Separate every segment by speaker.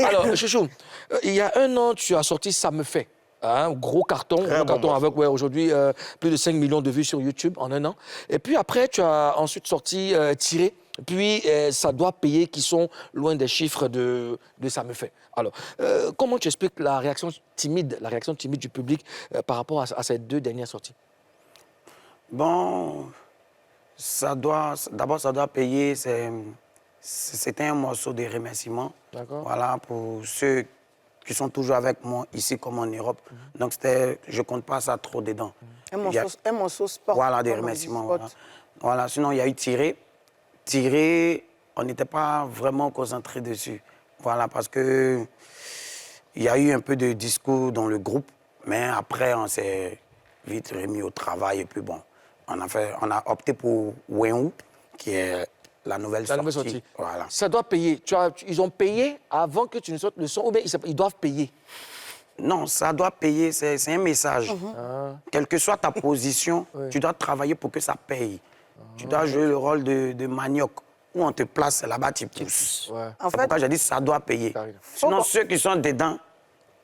Speaker 1: Alors, Chouchou, il y a un an, tu as sorti Ça me fait. Un gros carton, avec aujourd'hui plus de 5 millions de vues sur YouTube en un an. Et puis après, tu as ensuite sorti Tiré, puis Ça doit payer, qui sont loin des chiffres de Ça me fait. Alors, comment tu expliques la réaction timide du public par rapport à ces deux dernières sorties?
Speaker 2: Bon, d'abord, ça doit payer. C'était un morceau de remerciement.
Speaker 1: D'accord.
Speaker 2: Voilà, pour ceux qui sont toujours avec moi ici comme en Europe. Donc, je ne compte pas ça trop dedans.
Speaker 3: Un morceau sport.
Speaker 2: Voilà, des remerciements. Voilà, sinon, il y a eu Tiré. Tiré, on n'était pas vraiment concentré dessus. Voilà, parce que il y a eu un peu de discours dans le groupe, mais après, on s'est vite remis au travail. Et puis bon, on a opté pour Wenwu, qui est la nouvelle sortie. Voilà.
Speaker 1: Ça doit payer. Ils ont payé avant que tu ne sortes le son, ou bien ils doivent payer?
Speaker 2: Non, ça doit payer, c'est un message. Quelle que soit ta position, tu dois travailler pour que ça paye. Tu dois jouer le rôle de manioc. Où on te place, là-bas, tu pousses.
Speaker 1: Ouais.
Speaker 2: C'est pourquoi j'ai dit ça doit payer. Sinon, ceux qui sont dedans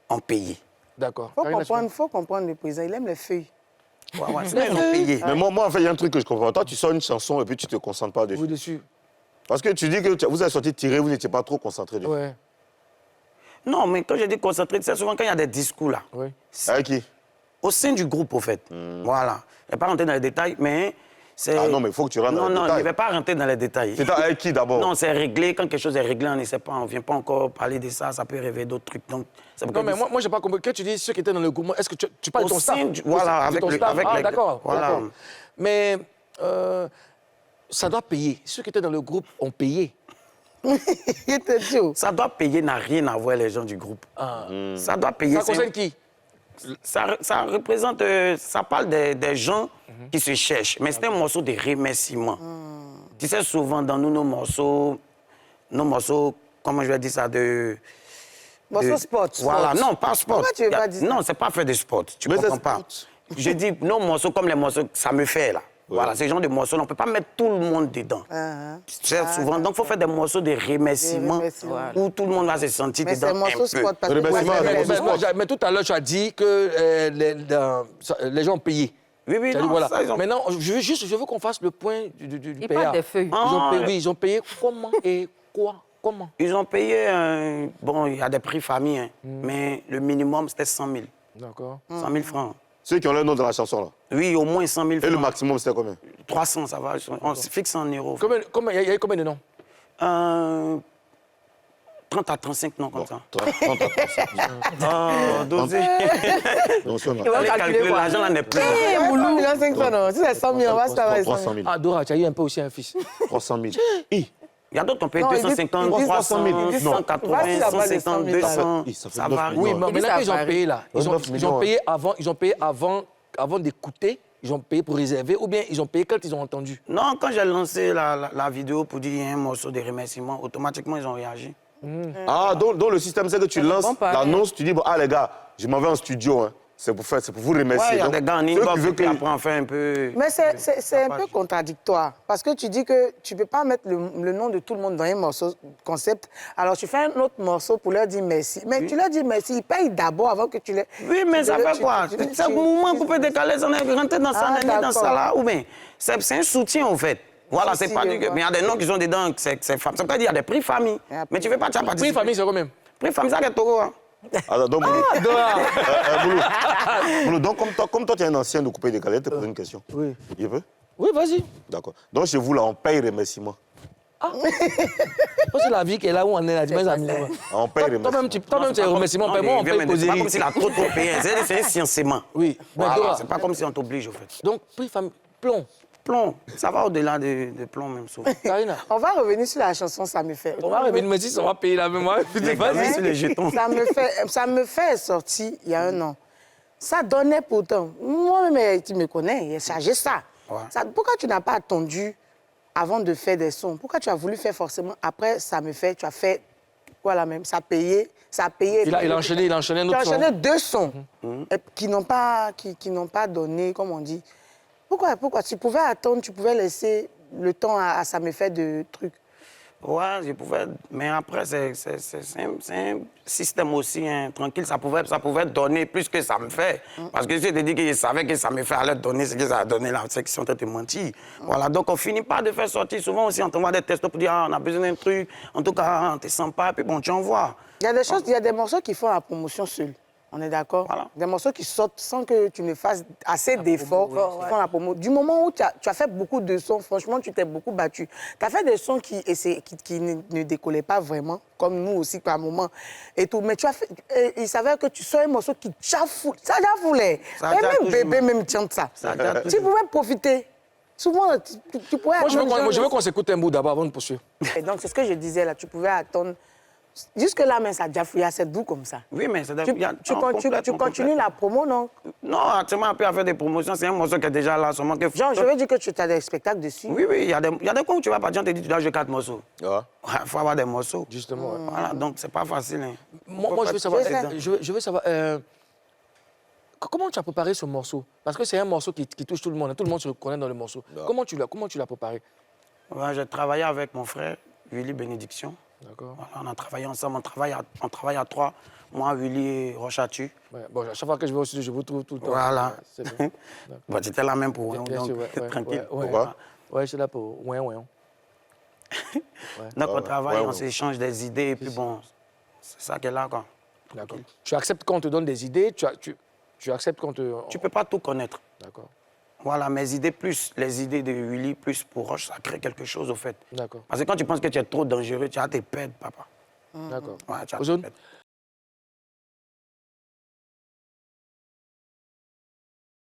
Speaker 2: ont payé.
Speaker 1: D'accord.
Speaker 3: Il faut comprendre le président, il aime les feuilles.
Speaker 2: Sinon, ils ont payé.
Speaker 4: Mais moi, en fait, il y a un truc que je comprends. Toi, tu sors une chanson et puis tu ne te concentres pas dessus.
Speaker 1: Oui, dessus.
Speaker 4: Parce que tu dis que vous avez sorti Tiré, vous n'étiez pas trop concentré dessus.
Speaker 1: Ouais.
Speaker 2: Non, mais quand je dis concentré, c'est souvent quand il y a des discours là.
Speaker 1: Oui.
Speaker 4: Avec qui?
Speaker 2: Au sein du groupe, au fait. Voilà. Je ne vais pas rentrer dans les détails, mais c'est...
Speaker 4: Ah non, mais il faut que tu rentres dans les détails.
Speaker 2: Non, je ne vais pas rentrer dans les détails.
Speaker 4: C'est avec qui d'abord?
Speaker 2: Non, c'est réglé. Quand quelque chose est réglé, on ne sait pas, on ne vient pas encore parler de ça, ça peut réveiller d'autres trucs. Donc,
Speaker 1: non, mais moi, je n'ai pas compris. Quand tu dis ceux qui étaient dans le groupe, est-ce que tu parles de ton staff?
Speaker 2: Voilà, avec les...
Speaker 1: Ah, d'accord.
Speaker 2: Voilà.
Speaker 1: Mais ça doit payer. Ceux qui étaient dans le groupe ont payé.
Speaker 2: Ça doit payer, n'a rien à voir les gens du groupe. Ça doit payer.
Speaker 1: Ça concerne qui?
Speaker 2: Ça représente, ça parle des gens qui se cherchent. Mais c'est un morceau de remerciement. Tu sais, souvent dans nos morceaux, comment je vais dire ça,
Speaker 3: Morceau sport.
Speaker 2: Voilà, non, pas sport.
Speaker 3: Pourquoi tu veux pas dire ça?
Speaker 2: Non, c'est pas fait de sport. Tu ne comprends pas. Je dis nos morceaux comme les morceaux, ça me fait là. Voilà, ces genres de morceaux, on ne peut pas mettre tout le monde dedans. Souvent, donc il faut faire des morceaux de remerciement où tout le monde va se sentir dedans un peu.
Speaker 1: Mais tout à l'heure, tu as dit que les gens ont payé.
Speaker 2: Oui, non,
Speaker 1: voilà.
Speaker 2: ça, ils ont...
Speaker 1: Maintenant, je veux qu'on fasse le point du
Speaker 5: Ils
Speaker 1: payage.
Speaker 5: parlent des feuilles.
Speaker 1: Ils ont payé comment et quoi? Comment?
Speaker 2: Ils ont payé, bon, il y a des prix famille, hein, mais le minimum, c'était 100 000.
Speaker 1: D'accord.
Speaker 2: 100 000 francs.
Speaker 4: Ceux qui ont leur nom dans la chanson, là.
Speaker 2: Oui, au moins 100 000 francs.
Speaker 4: Et le maximum, c'était combien?
Speaker 2: 300, ça va. On se fixe en euros.
Speaker 1: Il y a eu combien de noms?
Speaker 2: 30 à 35 noms comme ça.
Speaker 4: 30 à 35.
Speaker 2: Oh, dosé.
Speaker 4: Il
Speaker 2: va calculer, l'argent là n'est plus.
Speaker 3: Moulou, 500 non. Si c'est 100 000, on va se travailler
Speaker 4: 300
Speaker 3: 100
Speaker 4: 000.
Speaker 3: 000.
Speaker 1: Ah, Dora, tu as eu un peu aussi un fils.
Speaker 4: 300 000.
Speaker 2: Il y a d'autres qui ont payé
Speaker 3: Non,
Speaker 2: 250, 300 000, 180, 150, 200.
Speaker 4: Ça
Speaker 2: varie.
Speaker 1: Oui, mais maintenant ils ont payé là. Ils ont payé avant d'écouter. Ils ont payé pour réserver ou bien ils ont payé quand ils ont entendu?
Speaker 2: Non, quand j'ai lancé la vidéo pour dire qu'il y a un morceau de remerciement, automatiquement ils ont réagi.
Speaker 4: Ah, donc le système, c'est que tu lances l'annonce, tu dis, bon, ah les gars, je m'en vais en studio, hein. C'est pour vous remercier.
Speaker 2: Ouais, il y a des gars en inbox
Speaker 4: qui
Speaker 2: qui après on fait un peu...
Speaker 3: Mais c'est un peu contradictoire. Parce que tu dis que tu ne peux pas mettre le nom de tout le monde dans un morceau concept. Alors tu fais un autre morceau pour leur dire merci. Mais tu leur dis merci, ils payent d'abord avant que tu les...
Speaker 2: Oui, mais ça fait quoi? C'est un mouvement pour peut décaler, on est rentré dans ça, on est dans ça là. Ou bien, c'est un soutien en fait. Voilà, c'est pas du... Mais il y a des noms qui sont dedans, c'est famille. Ça veut dire qu'il y a des prix famille. Mais tu ne veux pas participer.
Speaker 1: Prix famille, c'est quoi même?
Speaker 2: Prix famille, ça, c'est Togo.
Speaker 4: Alors, donc, Boulou, donc, comme toi, tu es un ancien de Coupé Décalé, je te pose une question.
Speaker 1: Oui.
Speaker 4: Je peux?
Speaker 1: Oui, vas-y.
Speaker 4: D'accord. Donc, chez vous, là, on paye remerciement.
Speaker 1: C'est la vie qui est là où on est là.
Speaker 4: On paye remerciement.
Speaker 1: Toi-même, tu es remerciement. Moi, on paye causerie.
Speaker 2: C'est pas comme s'il a trop payé. C'est un scienceement.
Speaker 1: Oui.
Speaker 2: Voilà, c'est pas comme si on t'oblige, au fait.
Speaker 1: Donc, prix famille, plomb.
Speaker 2: Plomb, ça va au-delà de plomb même souvent.
Speaker 1: Karina.
Speaker 3: On va revenir sur la chanson Ça me fait.
Speaker 1: On va revenir, mais si on va payer la mémoire.
Speaker 2: Vas-y sur les jetons.
Speaker 3: Ça me fait est sorti il y a un an. Ça donnait pourtant. Moi-même, tu me connais, j'ai chargé ça.
Speaker 2: Ouais.
Speaker 3: Pourquoi tu n'as pas attendu avant de faire des sons? Pourquoi tu as voulu faire forcément après Ça me fait, tu as fait voilà même, ça a payé.
Speaker 1: Il a enchaîné un autre son.
Speaker 3: Tu as enchaîné 2 sons qui n'ont pas donné, comme on dit. Pourquoi? Tu pouvais attendre, tu pouvais laisser le temps à Ça me fait de trucs.
Speaker 2: Ouais, je pouvais. Mais après, c'est un système aussi hein, tranquille. Ça pouvait donner plus que ça me fait. Parce que si je te dis que je savais que ça me fait, allait donner ce que ça a donné là, c'est qu'ils sont en train de te mentir. Voilà, donc on finit pas de faire sortir. Souvent aussi, on t'envoie des tests pour dire, ah, on a besoin d'un truc. En tout cas, on te sent pas, puis bon, tu envoies.
Speaker 3: Il y a des choses, il y a des morceaux qui font la promotion seuls. On est d'accord?
Speaker 2: Voilà.
Speaker 3: Des morceaux qui sortent sans que tu ne fasses assez d'efforts qui font la promo. Du moment où tu as fait beaucoup de sons, franchement, tu t'es beaucoup battu. Tu as fait des sons qui ne décollaient pas vraiment, comme nous aussi par moment et tout. Mais tu as fait, il s'avère que tu sors un morceau qui chafoule. Ça voulait. Et même bébé même tient ça. Tu pouvais profiter. Souvent, tu pourrais...
Speaker 1: Moi, je veux qu'on s'écoute un bout d'abord avant de poursuivre.
Speaker 3: Et donc, c'est ce que je disais là. Tu pouvais attendre... Jusque-là, mais ça a déjà fouillé assez doux comme ça.
Speaker 2: Oui, mais c'est...
Speaker 3: Tu continues la promo, non?
Speaker 2: Non, actuellement, on peut faire des promotions. C'est un morceau qui est déjà là. Seulement que...
Speaker 3: Genre, je veux dire que tu as des spectacles dessus.
Speaker 2: Oui, il y a des coups où tu vas partir, on te dit tu dois jouer 4 morceaux.
Speaker 4: Ouais.
Speaker 2: Il faut avoir des morceaux.
Speaker 1: Justement, ouais.
Speaker 2: Voilà, donc c'est pas facile. Hein.
Speaker 1: Moi, je veux savoir... Je veux savoir comment tu as préparé ce morceau? Parce que c'est un morceau qui touche tout le monde. Tout le monde se reconnaît dans le morceau. Ouais. Comment tu l'as préparé?
Speaker 2: Ouais, j'ai travaillé avec mon frère, Willy Bénédiction.
Speaker 1: D'accord.
Speaker 2: Voilà, on a travaillé ensemble, on travaille à 3. Moi, Willy et Rochatu.
Speaker 1: Ouais, bon, à chaque fois que je vais au studio, je vous trouve tout le temps.
Speaker 2: Voilà.
Speaker 1: Ouais,
Speaker 2: bon, j'étais là même pour
Speaker 1: bien
Speaker 2: donc,
Speaker 1: sûr,
Speaker 2: tranquille.
Speaker 1: Ouais, je suis là pour... Ouais.
Speaker 2: Donc, on travaille, on s'échange des idées, et puis bon, c'est ça qui est là, quoi.
Speaker 1: D'accord. Tu acceptes qu'on te donne des idées, tu acceptes qu'on te...
Speaker 2: Tu peux pas tout connaître.
Speaker 1: D'accord.
Speaker 2: Voilà, mes idées plus les idées de Willy, plus pour Roche, ça crée quelque chose, au fait.
Speaker 1: D'accord.
Speaker 2: Parce que quand tu penses que tu es trop dangereux, tu vas te perdre, papa.
Speaker 1: D'accord.
Speaker 2: Ouais, tu vas te
Speaker 1: Ozone,
Speaker 2: perdre.